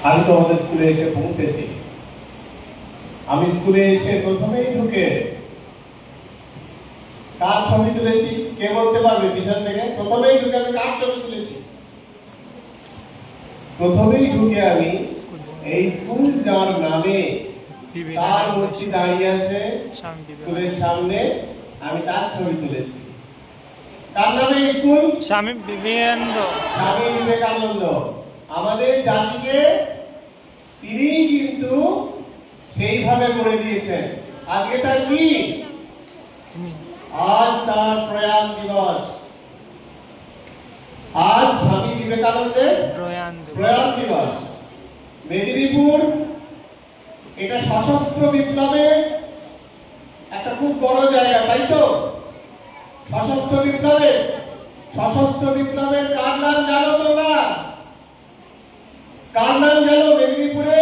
আমি তো আমাদের স্কুলে এসে পৌঁছেছি। আমি স্কুলে এসে প্রথমেই ঢুকে কার ছবি তুলেছি কে বলতে পারবে? পিছন থেকে প্রথমেই ঢুকে আমি কার ছবি তুলেছি? প্রথমেই ঢুকে আমি এই স্কুল যার নামে তার মূর্তি দাঁড়িয়ে আছে স্কুলের সামনে, আমি তার ছবি তুলেছি। তার নামে স্কুল স্বামী বিবেকানন্দ। স্বামী বিবেকানন্দ আমাদের জাতিকে তিনি কিন্তু সেইভাবে করে দিয়েছেন। আজকে তার কি? আজ তার প্রয়াণ দিবস। আজ স্বামী বিবেকানন্দের প্রয়াণ দিবস। মেদিনীপুর এটা সশস্ত্র বিপ্লবের একটা খুব বড় জায়গা, তাই তো? সশস্ত্র বিপ্লবের কার নাম জানো তোমরা? কার নাম জানো মেদিনীপুরে?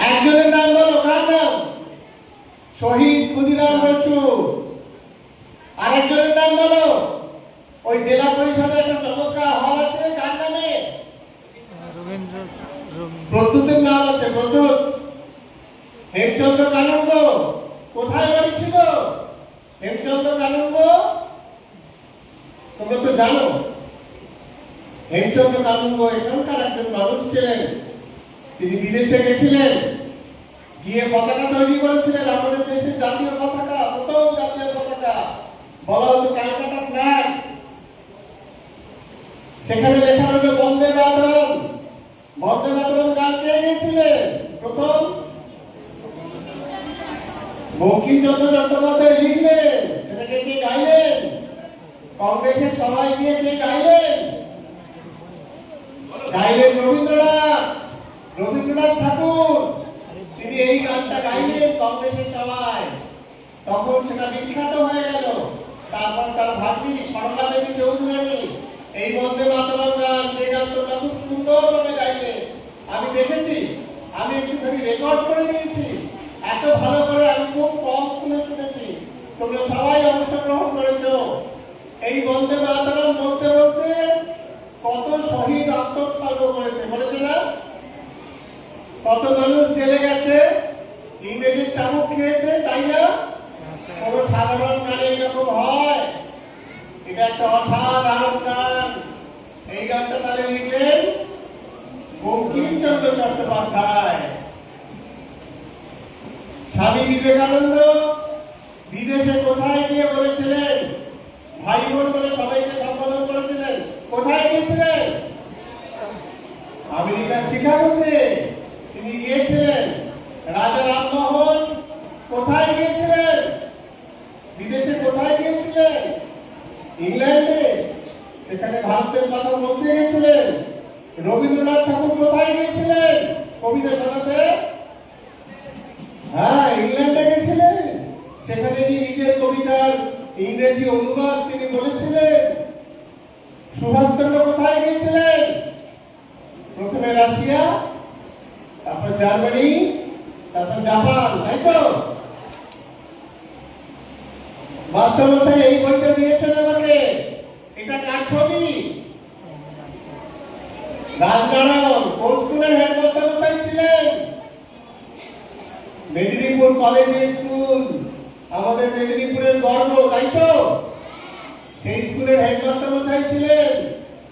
একজনের নাম বলো, কার নাম? শহীদ ক্ষুদিরাম বসু। আরেকজনের নাম বলো। ওই জেলা পরিষদের একটা চমৎকার হল আছে, কার নামে? প্রদ্যুতের নাম আছে, প্রদ্যুৎ। হেমচন্দ্র কানুঙ্গ কোথায় বাড়ি ছিল? হেমচন্দ্র কানুঙ্গ তোমরা তো জানো। হেমচন্দ্র কানুঙ্গ এখানকার একজন মানুষ ছিলেন। তিনি বিদেশে গেছিলেন, গিয়ে পতাকা তৈরি করেছিলেন, আমাদের দেশের জাতীয় পতাকা, প্রথম জাতীয় পতাকা, বলা হতো ক্যালকাটা ফ্ল্যাগ। সেখানে লেখা হলো বন্দে মাতরম। বন্দে মাতরম গান কে গেছিলেন প্রথম? বঙ্কিমচন্দ্র চট্টোপাধ্যায় লিখলেন। সেটাকে কে গাইলেন? কংগ্রেসের সবাই গিয়ে কে গাইলেন? গাইলেন রবীন্দ্রনাথ ঠাকুর। তিনি এই গানটা গাইলেন কংগ্রেসের সবাই। তখন সেটা বিখ্যাত হয়ে গেল। তারপর তার ভাগ্নি সরলা দেবী চৌধুরানী এই বন্দে মাতরম গান, যে গান তোমরা খুব সুন্দরভাবে গাইলে, আমি দেখেছি, আমি একটুখানি রেকর্ড করে নিয়েছি। এত ভালো করে আমি খুব কম স্কুলে শুনেছি। তোমরা সবাই অংশগ্রহণ করেছো। এই বন্দে মাতরম বলতে বলতে কত শহীদ আত্মোৎসর্গ করেছে না? কত মানুষ জেলে গেছে, ইংরেজির চাবুক খেয়েছে, তাই না? কোন সাধারণ গানে এরকম হয়? এটা একটা অসাধারণ গান। এই গানটা তাহলে লিখলেন বঙ্কিমচন্দ্র চট্টোপাধ্যায়। স্বামী বিবেকানন্দ বিদেশে কোথায় গিয়ে বলেছিলেন? ভাই বোন বলে সবাইকে সম্বোধন করেছিলেন। কোথায় গিয়েছিলেন? আমেরিকার শিকাগোতে তিনি গিয়েছিলেন। রাজা রামমোহন কোথায় গিয়েছিলেন? বিদেশে কোথায় গিয়েছিলেন? ইংল্যান্ডে। সেখানে ভারতের কথা বলতে গিয়েছিলেন। রবীন্দ্রনাথ ঠাকুর কোথায় গিয়েছিলেন কবিতা শোনাতে? হ্যাঁ, ইংল্যান্ডে গেছিলেন। সেখানে গিয়ে নিজের কবিতার ইংরেজি অনুবাদ তিনি বলেছিলেন। সুভাষচন্দ্র কোথায় গিয়েছিলেন? প্রথমে রাশিয়া, তারপর জার্মানি, তারপর জাপান, তাই তো? মাস্টারমশাই এই বইটা দিয়েছেন আমাকে। এটা কার ছবি? রাজনারায়ণ। কোন স্কুলের হেডমাস্টারমশাই ছিলেন? মেদিনীপুর কলেজের স্কুল, আমাদের মেদিনীপুরের গর্ব, তাই তো? সেই স্কুলের হেডমাস্টারমশাই ছিলেন।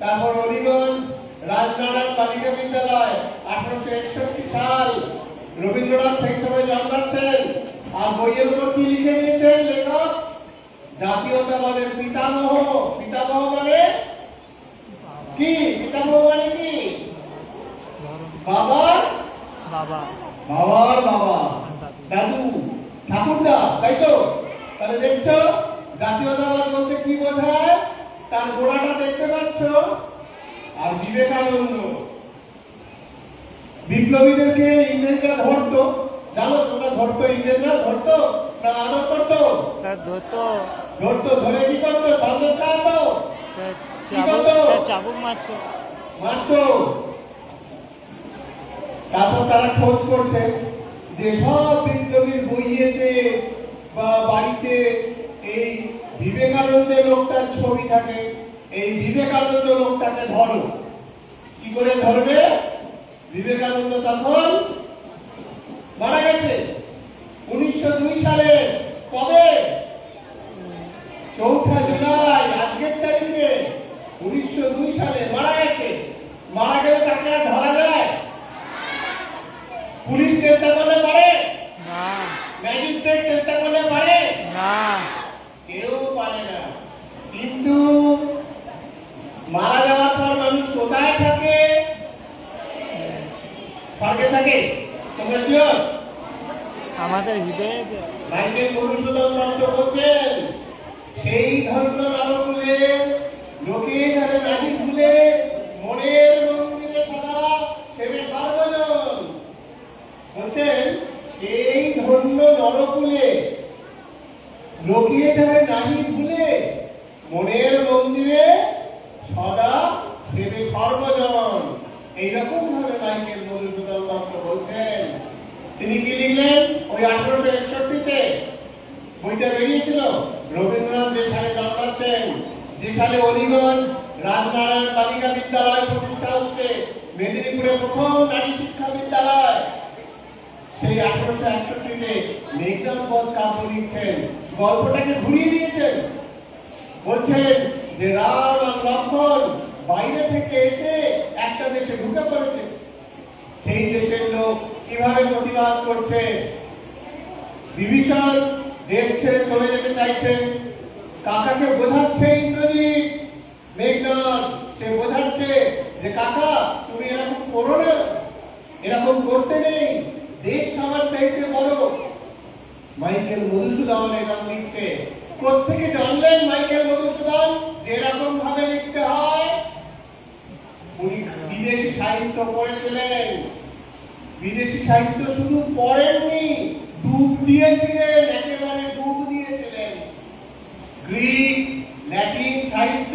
তারপর হরিগঞ্জ রাজনারায়ণ বালিকা বিদ্যালয়, 1861 সাল। রবীন্দ্রনাথ সেই সময় জন্মাচ্ছেন। আর বইয়ের উপর কি লিখে দিয়েছেন লেখক? জাতীয়তাবাদের পিতামহ। পিতামহ মানে কি? পিতামহ মানে কি? বাবার বাবা, দাদু, ঠাকুরদা, তাই তো? তাহলে দেখছো জাতীয়তাবাদ বলতে কি বোঝায়? তার গোড়াটা দেখতে পাচ্ছ। আর বিবেকানন্দ, বিপ্লবীদেরকে ইংরেজরা ধরতো, জানো তোমরা? ধরতো, ইংরেজরা ধরতো না আদর করতো? ধরতো, ধরে কি করতো? সন্দেশ খাওয়াতো, চাবুক মারতো। তারপর তারা খোঁজ করছে যে সব বিপ্লবীর বইয়েতে বা বাড়িতে এই বিবেকানন্দ লোকটার ছবি থাকে। এই বিবেকানন্দ লোকটাকে ধরো। কি করে ধরবে? বিবেকানন্দ তখন মারা গেছে 1902 সালে। কবে? 4 জুলাই, আজকের তারিখে 1902 সালে মারা গেছে। মারা গেলে তাকে আর ধরা যায়? পুলিশ চেষ্টা করলে পারে না, ম্যাজিস্ট্রেট চেষ্টা করলে পারে না, কেউ পারে না। কিন্তু মারা যাওয়ার পর মানুষ কোথায় থাকে? স্বর্গে থাকে। তোমরা শিওর? আমাদের হৃদয়ে। মাইকেল মধুসূদন দত্ত বলছেন সেই ধন্য নরকুলে লোকে যারা নাকি ভুলে মনের মন্দিরে সদা সেবে সর্বজন। বলছেন এই ধন্য নরকুলে লোকে যারা নাহি ভুলে মনের মন্দিরে সদা সেবে সর্বজন। এইরকম ভাবে মাইকেল মধুসূদন দত্ত বলছেন। তিনি কি লিখলেন? ওই 1861-তে বইটা বেরিয়েছিল। রবীন্দ্রনাথ যে সালে জন্মাচ্ছেন, যে সালে অলিগঞ্জ রাজনারায়ণ বালিকা বিদ্যালয় প্রতিষ্ঠা হচ্ছে, মেদিনীপুরে প্রথম নারী শিক্ষা বিদ্যালয়, সেই 1861-তে মেঘনাদ বধ কাব্য লিখছেন। গল্পটাকে ঘুরিয়ে দিয়েছেন। বলছেন যে রাম আর লক্ষ্মণ বাইরে থেকে এসে একটা দেশে ঢুকে পড়েছে। সেই দেশের লোক কিভাবে প্রতিবাদ করছে। বিভীষণ দেশ ছেড়ে চলে যেতে চাইছেন। কাকাকে বোঝাচ্ছে ইন্দ্রজিৎ, মেঘনাদ সে বোঝাচ্ছে যে কাকা তুমি এরকম করো না, এরকম করতে নেই, দেশ সবার চাইতে বড়। মাইকেল মধুসূদন এরকম লিখছে। কোত্থেকে জানলেন মাইকেল মধুসূদন যে এরকম ভাবে লিখতে হয়? উনি বিদেশি সাহিত্য পড়েছিলেন। বিদেশি সাহিত্য শুধু পড়েননি, ডুব দিয়েছিলেন, একেবারে ডুব দিয়েছিলেন। গ্রিক, ল্যাটিন সাহিত্য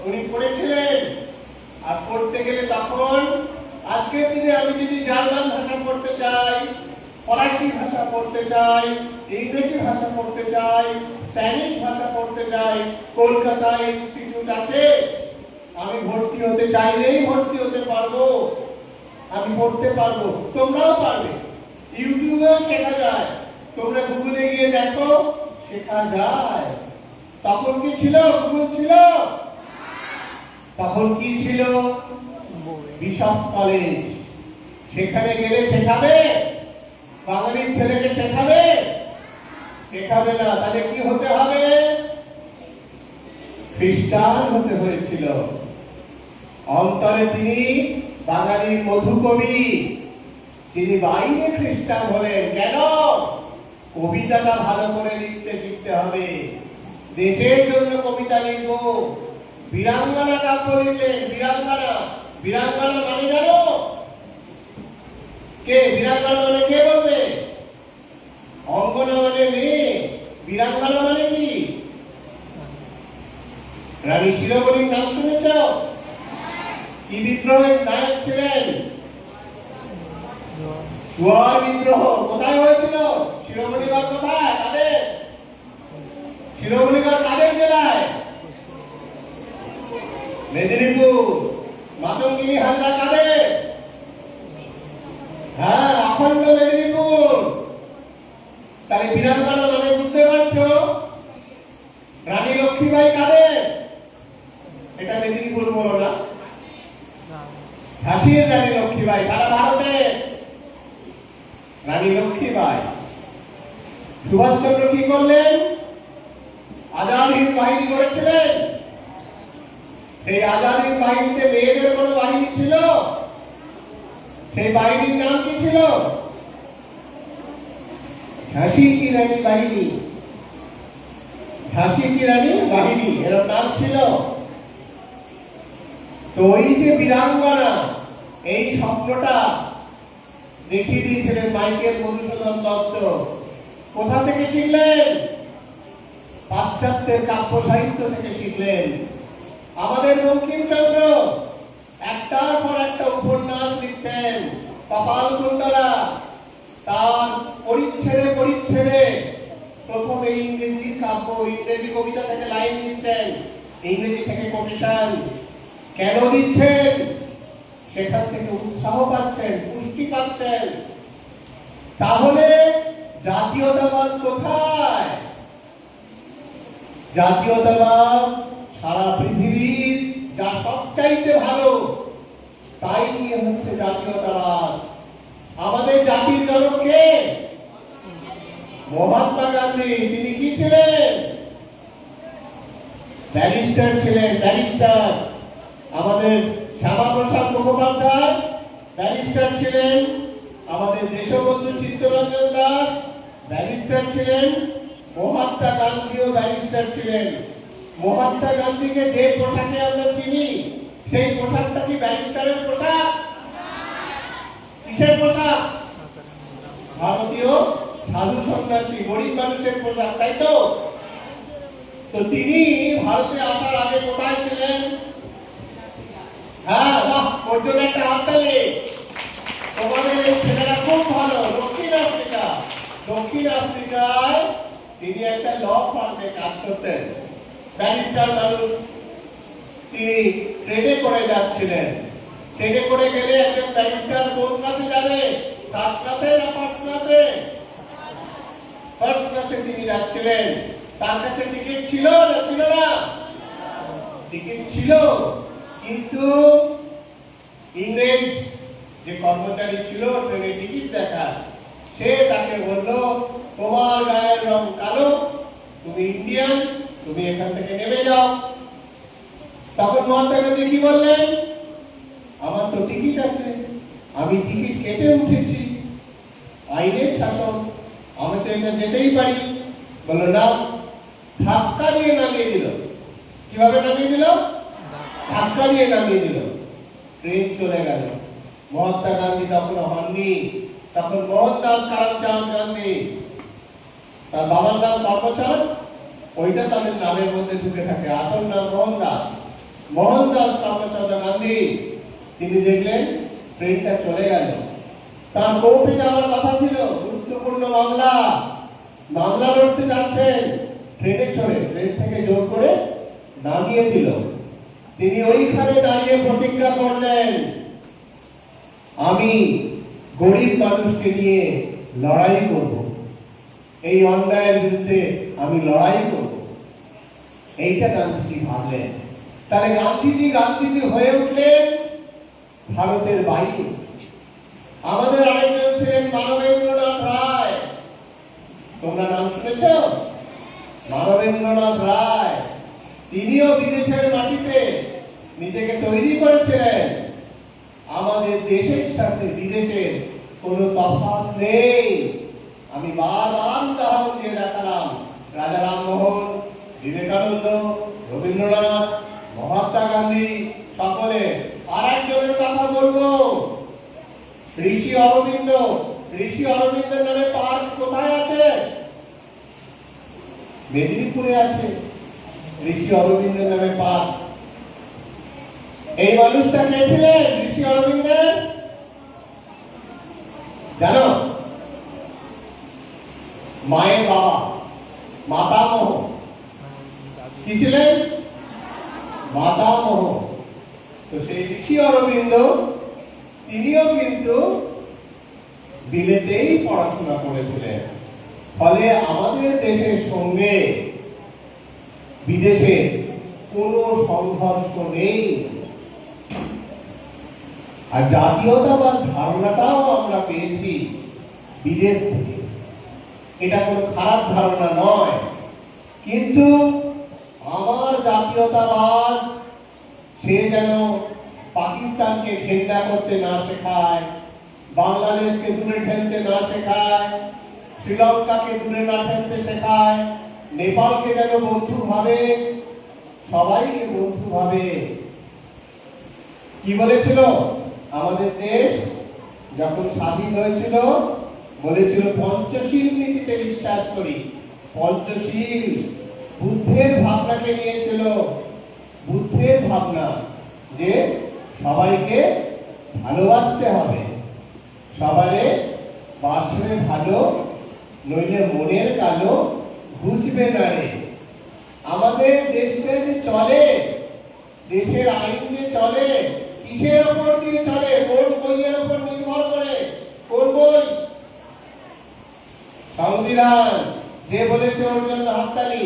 উনি পড়েছিলেন। আর পড়তে গেলে তখন আজকের দিনে আমি যদি জার্মান ভাষা পড়তে চাই, ফরাসি ভাষা পড়তে চাই, ইংরেজি ভাষা পড়তে চাই, স্প্যানিশ ভাষা পড়তে চাই, কলকাতায় ইনস্টিটিউট আছে। আমি ভর্তি হতে চাইলেই ভর্তি হতে পারবো, আমি পড়তে পারবো, তোমরাও পারবে। ইউটিউবেও শেখা যায়, তোমরা গুগলে গিয়ে দেখো, শেখা যায়। তখন কি ছিল? গুগল ছিল? তখন কি ছিল? Bishops college. সেখানে গেলে শেখাবে? বাঙালির ছেলেকে শেখাবে? শেখাবে না। তাহলে কি হতে হবে? খ্রিস্টান হতে হয়েছিল। অন্তরে তিনি বাঙালির মধুকবি, তিনি বাইরে খ্রিস্টান হলেন। কেন? কবিতাটা ভালো করে লিখতে শিখতে হবে। দেশের জন্য কবিতা লিখবো। বীরাঙ্গনা কাব্য লিখলেন। বীরাঙ্গনা, বীরাঙ্গনা মানে জানো কে? বীরাঙ্গনা মানে কে বলবে? অঙ্গনা মানে মেয়ে, বীরাঙ্গনা মানে কি? রানী শিরোমণির নাম শুনেছ? কি বিদ্রোহের নায়ক ছিলেন? জোয়ার বিদ্রোহ। কোথায় হয়েছিল? শিরোমণিগড়। কোথায়? কাদের? শিরোমণিগড় কাদের জেলায়? মেদিনীপুর। মাতঙ্গিনী হাজরা কাদের? হ্যাঁ, অখণ্ড মেদিনীপুর। তাহলে বীরাঙ্গনা মানে বুঝতে পারছো? রানী লক্ষ্মীবাই কাদের? এটা মেদিনীপুর বলো না, ঝাঁসির রানী লক্ষ্মীবাই, সারা ভারতে রানী লক্ষ্মীবাই। সুভাষচন্দ্র কি করলেন? আজাদ হিন্দ বাহিনী করেছিলেন। সেই আজাদ হিন্দ বাহিনীতে মেয়েদের কোনো বাহিনী ছিল? সেই বাহিনীর নাম কি ছিল? ঝাঁসি কি রানী বাহিনী। ঝাঁসি কি রানী বাহিনী এর নাম ছিল। তো ওই যে বীরাঙ্গনা, এই স্বপ্নটা দেখিয়ে দিয়েছিলেন মাইকেল মধুসূদন দত্ত। কোথা থেকে শিখলেন? পাশ্চাত্যের কাব্য সাহিত্য থেকে শিখলেন। আমাদের বঙ্কিমচন্দ্র একটার পর একটা উপন্যাস লিখছেন। কপালকুণ্ডলা, তার পরিচ্ছেদে পরিচ্ছেদে প্রথমে ইংরেজি কাব্য, ইংরেজি কবিতা থেকে লাইন দিচ্ছেন, ইংরেজি থেকে কোটেশন। কেন দিচ্ছেন? সেখান থেকে উৎসাহ পাচ্ছেন, পুষ্টি পাচ্ছেন। তাহলে জাতীয়তাবাদ কোথায়? জাতীয়তাবাদ সারা পৃথিবীর যা সবচাইতে ভালো তাই নিয়ে হচ্ছে জাতীয়তাবাদ। আমাদের জাতির জনক কে? মহাত্মা গান্ধী। তিনি কি ছিলেন? ব্যারিস্টার ছিলেন, ব্যারিস্টার। আমাদের শ্যামাপ্রসাদ মুখোপাধ্যায় ব্যারিস্টার ছিলেন। আমাদের দেশবন্ধু চিত্তরঞ্জন দাস ব্যারিস্টার ছিলেন। মহাত্মা গান্ধীও ব্যারিস্টার ছিলেন। মহাত্মা গান্ধীকে যে পোশাকে আমরা চিনি, সেই পোশাকটা কি ব্যারিস্টারের পোশাক? কিসের পোশাক? ভারতীয় সাধু সন্ন্যাসী, গরিব মানুষের পোশাক, তাই তো? তো তিনি ভারতে আসার আগে কোথায় ছিলেন? হ্যাঁ, বাহ, ওর জন্য একটা হাততালি। তোমাদের এই ছেলেরা খুব ভালো। দক্ষিণ আফ্রিকা, দক্ষিণ আফ্রিকায় তিনি একটা ল ফার্মে কাজ করতেন, ব্যারিস্টার মানুষ। তিনি ট্রেনে করে যাচ্ছিলেন। ট্রেনে করে গেলে একজন ব্যারিস্টার কোন ক্লাসে যাবে? থার্ড ক্লাসে না ফার্স্ট ক্লাসে? ফার্স্ট ক্লাসে তিনি যাচ্ছিলেন। তার কাছে টিকিট ছিল না ছিল না? টিকিট ছিল, কিন্তু ইংরেজ যে কর্মচারী ছিল ট্রেনে টিকিট দেখার, সে তাকে বলল, তোমার গায়ের রং কালো, তুমি ইন্ডিয়ান, তুমি এখান থেকে নেমে যাও। তখন মহাত্মা গান্ধী কি বললেন? আমার তো টিকিট আছে, আমি টিকিট কেটে উঠেছি, আইনের শাসন, আমি তো এটা যেতেই পারি। বলল না, ধাক্কা দিয়ে নামিয়ে দিল। কিভাবে নামিয়ে দিল? ধাক্কা দিয়ে নামিয়ে দিল। ট্রেন চলে গেল। মহাত্মা গান্ধী তখন হননি, তখন মোহনদাস করমচাঁদ গান্ধী। তার বাবার নাম করমচাঁদ, ওইটা তাদের নামের মধ্যে ঢুকে থাকে। আসল নাম মোহনদাস, মোহনদাস করমচাঁদ গান্ধী। তিনি দেখলেন ট্রেনটা চলে গেল। তার কোর্টে যাওয়ার কথা ছিল, গুরুত্বপূর্ণ মামলা, মামলা লড়তে যাচ্ছেন। ট্রেনে চড়ে ট্রেন থেকে জোর করে নামিয়ে দিল। তিনি ওইখানে দাঁড়িয়ে প্রতিজ্ঞা করলেন, আমি গরিব মানুষকে নিয়ে লড়াই করব, এই অন্যায়ের বিরুদ্ধে আমি লড়াই করব। এইটা গান্ধীজি ভাবলেন। তাহলে গান্ধীজি হয়ে উঠলেন ভারতের বাইরে। আমাদের আরেকজন ছিলেন মানবেন্দ্রনাথ রায়। তোমরা নাম শুনেছ? মানবেন্দ্রনাথ রায়। তিনিও বিদেশের মাটিতে নিজেকে তৈরি করেছিলেন। আমাদের দেশের সাথে বিদেশের কোনো তফাৎ নেই। আমি বারবার উদাহরণ দিয়ে দেখালাম। রাজা রামমোহন, বিবেকানন্দ, রবীন্দ্রনাথ, মহাত্মা গান্ধী, সকলে। আর একজনের কথা বলবো, ঋষি অরবিন্দ। ঋষি অরবিন্দের নামে পার্ক কোথায় আছে? মেদিনীপুরে আছে ঋষি অরবিন্দের নামে পার্ক। এই মানুষটা কে ছিলেন ঋষি অরবিন্দের? জানো? মায়ের বাবা, মাতামহ। কি ছিলেন? মাতামহ। তো সেই ঋষি অরবিন্দ তিনিও কিন্তু বিলেতেই পড়াশোনা করেছিলেন। ফলে আমাদের দেশের সঙ্গে বিদেশের কোনো সংঘর্ষ নেই। আর জাতীয়তাবাদ ধারণাটাও আমরা পেয়েছি বিদেশ থেকে। এটা কোনো খারাপ ধারণা নয়, কিন্তু আমার জাতীয়তাবাদ সে যেন পাকিস্তানকে ঘেন্না করতে না শেখায়, বাংলাদেশকে দূরে ঠেলতে না শেখায়, শ্রীলঙ্কাকে দূরে না ঠেলতে শেখায়, নেপালকে যেন বন্ধু ভাবে, সবাইকে বন্ধু ভাবে। কি বলেছিল আমাদের দেশ যখন স্বাধীন হয়েছিল? বলেছিল পঞ্চশীল নীতিতে বিশ্বাস করি। পঞ্চশীল বুদ্ধের ভাবনাকে নিয়েছিল। বুদ্ধের ভাবনা যে সবাইকে ভালোবাসতে হবে, সবারে বাসরে ভালো, নইলে মনের কালো বুঝবে না রে। আমাদের দেশটা যে চলে, দেশের আইন যে চলে, কি কিসের উপর দিয়ে চলে, কোন বইয়ের উপর নির্ভর করে? কোন বই? সংবিধান। যে বলেছে ওর জন্য হাততালি।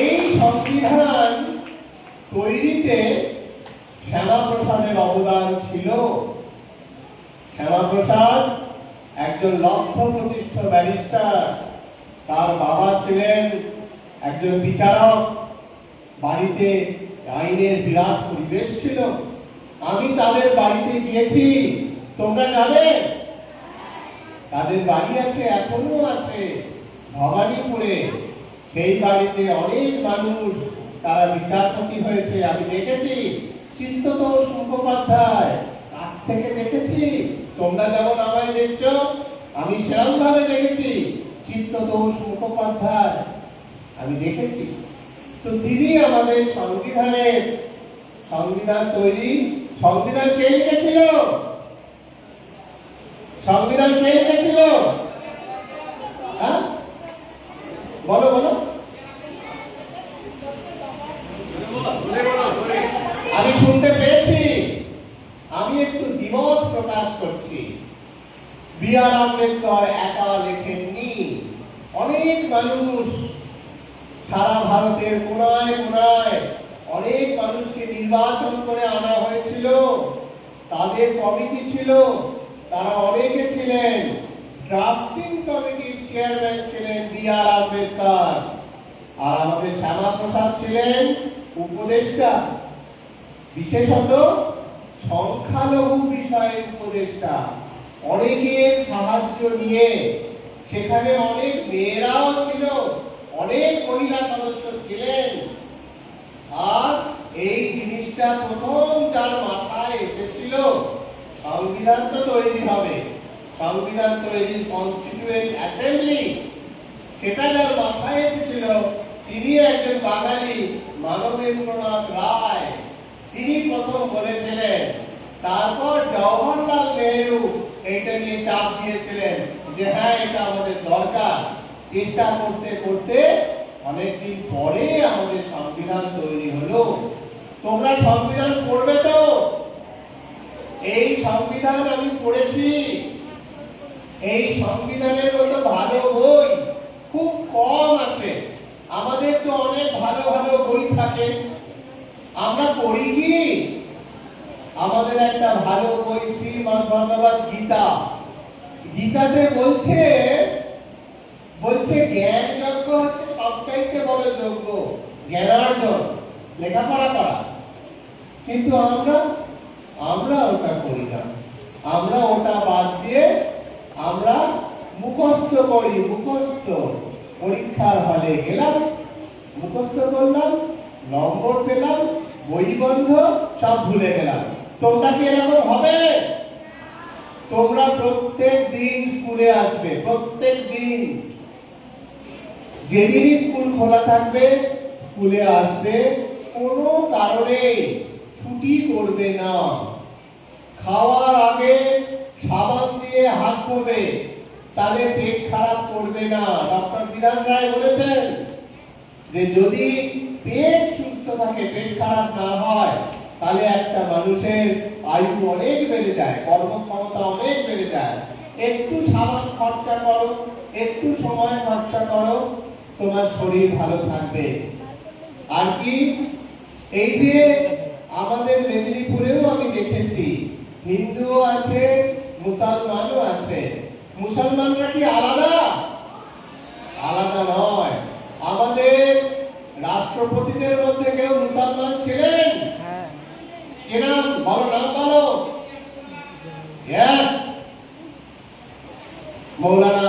এই সংবিধান তৈরিতে শ্যামাপ্রসাদের অবদান ছিল। শ্যামাপ্রসাদ একজন লক্ষ প্রতিষ্ঠ ব্যারিস্টার। তার বাবা ছিলেন একজন বিচারক। বাড়িতে আইনের বিরাট পরিবেশ ছিল। আমি তাদের বাড়িতে গিয়েছি, তোমরা যাবে? তাদের বাড়ি আছে, এখনো আছে ভবানীপুরে। সেই বাড়িতে অনেক মানুষ, তারা বিচারপতি হয়েছে। আমি দেখেছি চিত্ততোষ মুখোপাধ্যায়, কাছ থেকে দেখেছি। তোমরা যেমন আমায় দেখছো, আমি সেরকম ভাবে দেখেছি চিত্ততোষ মুখোপাধ্যায়, আমি দেখেছি। তো তিনি আমাদের সংবিধান তৈরি, সংবিধান কে লিখেছিল? সংবিধান কে লিখেছিল? হ্যাঁ, বলো বলো। আমি শুনতে পেয়েছি। আমি একটু দ্বিমত প্রকাশ করছি। বি.আর. আম্বেদকর একা লেখেননি। অনেক মানুষ সারা ভারতের কোনায় কোনায় অনেক মানুষকে নির্বাচন করে আনা হয়েছিল। তাদের কমিটি ছিল, তারা অনেকে ছিলেন। ড্রাফটিং কমিটির চেয়ারম্যান ছিলেন বি.আর. আম্বেদকর, আর আমাদের শ্যামাপ্রসাদ ছিলেন উপদেষ্টা, বিশেষত সংখ্যালঘু বিষয়ের উপদেষ্টা। অনেকের সাহায্য নিয়ে, সেখানে অনেক মেয়েরাও ছিল, অনেক মহিলা সদস্য ছিলেন। আর এই জিনিসটা প্রথম যার মাথায় এসেছিল, সংবিধান তো তৈরি হবে, সংবিধান তৈরির কনস্টিটিউয়েন্ট অ্যাসেম্বলি, সেটা যার মাথায় এসেছিল তিনি একজন বাঙালি মানবেন্দ্রনাথ রায়। তিনি প্রথম বলেছিলেন। তারপর জওহরলাল নেহরু এইটা নিয়ে চাপ দিয়েছিলেন যে হ্যাঁ, এটা আমাদের দরকার। চেষ্টা করতে করতে অনেকদিন পরে আমাদের সংবিধান তৈরি হলো। তোমরা সংবিধান পড়বে তো? এই সংবিধান আমি পড়েছি। এই সংবিধানের মতো ভালো বই খুব কম আছে। আমাদের তো অনেক ভালো ভালো বই থাকে, আমরা পড়ি কি? আমাদের একটা ভালো বই শ্রীমদ্ ভগবদ গীতা। গীতাতে বলছে জ্ঞান যজ্ঞ হচ্ছে সবচাইতে বড় যজ্ঞ, জ্ঞানার্জন, লেখাপড়া করা। কিন্তু আমরা ওটা করি না। আমরা ওটা বাদ দিয়ে আমরা মুখস্থ করি। মুখস্থ, পরীক্ষার হলে গেলাম, মুখস্থ করলাম, নম্বর পেলাম, বই বন্ধ, সব ভুলে গেলাম। তোমরা কি এরকম হবে? তোমরা প্রত্যেক দিন স্কুলে আসবে, প্রত্যেক দিন। যেদিনই স্কুল খোলা থাকবে স্কুলে আসবে, কোনো কারণে ছুটি করবে না। খাওয়ার আগে সাবান দিয়ে হাত ধোবে, তাহলে পেট খারাপ করবে না। ডক্টর বিধান রায় বলেছেন যে যদি পেট সুস্থ থাকে, পেট খারাপ না হয়, তাহলে একটা মানুষের আয়ু অনেক বেড়ে যায়, কর্মক্ষমতা অনেক বেড়ে যায়। একটু সাবান খরচা করো, একটু সময় খরচা করো, তোমার শরীর ভালো থাকবে। আর কি, এই যে আমাদের মেদিনীপুরেও আমি দেখেছি হিন্দুও আছে, মুসলমানও আছে। মুসলমানরা কি আলাদা? আলাদা নয়। আমাদের রাষ্ট্রপতিদের মধ্যে কেউ মুসলমান ছিলেন? কি নাম বলো, নাম বলো। ইয়েস, মৌলানা,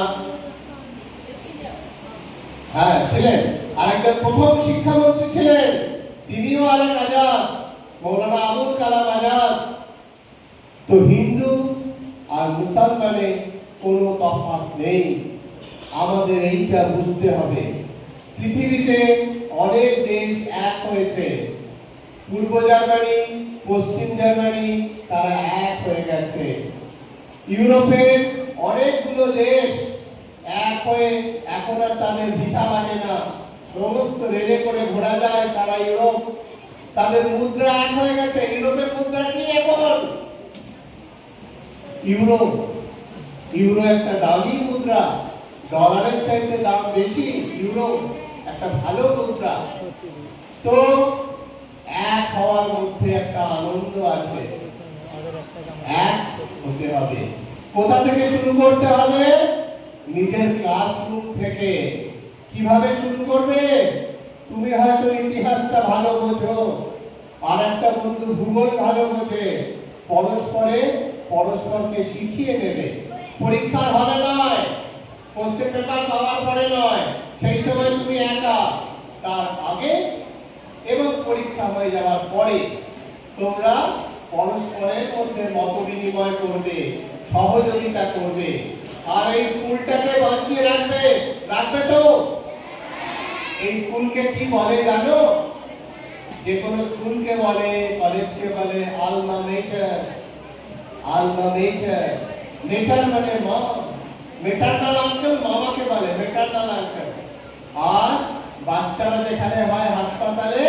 হ্যাঁ ছিলেন। আরেকজন প্রথম শিক্ষামন্ত্রী ছিলেন, তিনিও আরেক আজাদ, মৌলানা আবুল কালাম আজাদ। তো হিন্দু আর মুসলমানে কোনো তফাৎ নেই। আমাদের এইটা বুঝতে হবে। পৃথিবীতে অনেক দেশ এক হয়েছে। পূর্ব জার্মানি, পশ্চিম জার্মানি, তারা এক হয়ে গেছে। ইউরোপের অনেকগুলো দেশ এক হয়ে এখন আর তাদের ভিসা লাগে না, সমস্ত রেলে করে ঘোরা যায় সারা ইউরোপ। তাদের মুদ্রা এক হয়ে গেছে। ইউরোপের মুদ্রা কি এখন? ইউরো। ইউরো একটা দামি মুদ্রা, ডলারের চাইতে দাম বেশি। ইউরো একটা ভালো মুদ্রা। তো এক হওয়ার মধ্যে একটা আনন্দ আছে। এক হতে হবে। কোথা থেকে শুরু করতে হবে? নিজের ক্লাসরুম থেকে। কিভাবে শুরু করবে? তুমি হয়তো ইতিহাসটা ভালো বোঝো, আর একটা বন্ধু ভূগোল ভালো বোঝে। পরস্পরকে শিখিয়ে নেবে। পরীক্ষার হলে নয়, কোশ্চেন পেপার পাওয়ার পরে নয়, সেই সময় তুমি একা। তার আগে এবং পরীক্ষা হয়ে যাওয়ার পরে তোমরা পরস্পরের মধ্যে মত বিনিময় করবে, সহযোগিতা করবে। আর এই স্কুলটাকে বাঁচিয়ে রাখবে তো? এই স্কুলকে কি বলে জানো? যে কোনো স্কুলকে বলে, কলেজকে বলে আলমা মেটার। আলমা মেটার। মেটার মানে মা। মেটারনাল আঙ্কেল মামাকে বলে মেটারনাল আঙ্কেল। আর বাচ্চারা যেখানে হয় হাসপাতালে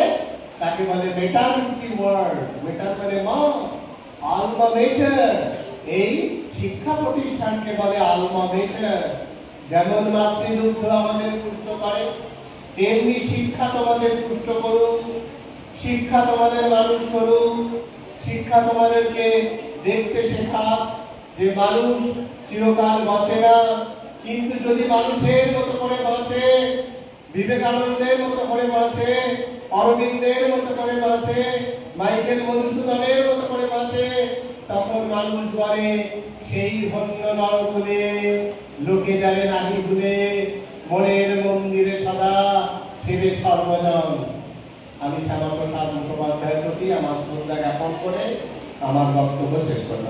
তাকে বলে মেটারনিটি ওয়ার্ড। মেটার মানে মা। আলমা মেটার। এই শিক্ষা প্রতিষ্ঠানকে বলে আলমা মেটার। যেমন মাতৃদুগ্ধ আমাদের পুষ্ট করে, তেমনি শিক্ষা তোমাদের পুষ্ট করুক, শিক্ষা তোমাদের মানুষ করুক, শিক্ষা তোমাদেরকে দেখতে শেখাক যে মানুষ চিরকাল বাঁচে না, কিন্তু যদি মানুষের মতো করে বাঁচে, বিবেকানন্দের মতো করে বাঁচে, অরবিন্দের মতো করে বাঁচে, মাইকেল মধুসূদনের মতো করে বাঁচে, তখন মানুষ বলে সেই ধন্য নরকুলে লোকে জানে নাহি ভুলে, মনের মন্দিরে সদা সেবে সর্বজন। আমি শ্যামাপ্রসাদ মুখোপাধ্যায়ের প্রতি আমার শ্রদ্ধা জ্ঞাপন করে আমার বক্তব্য শেষ করলাম।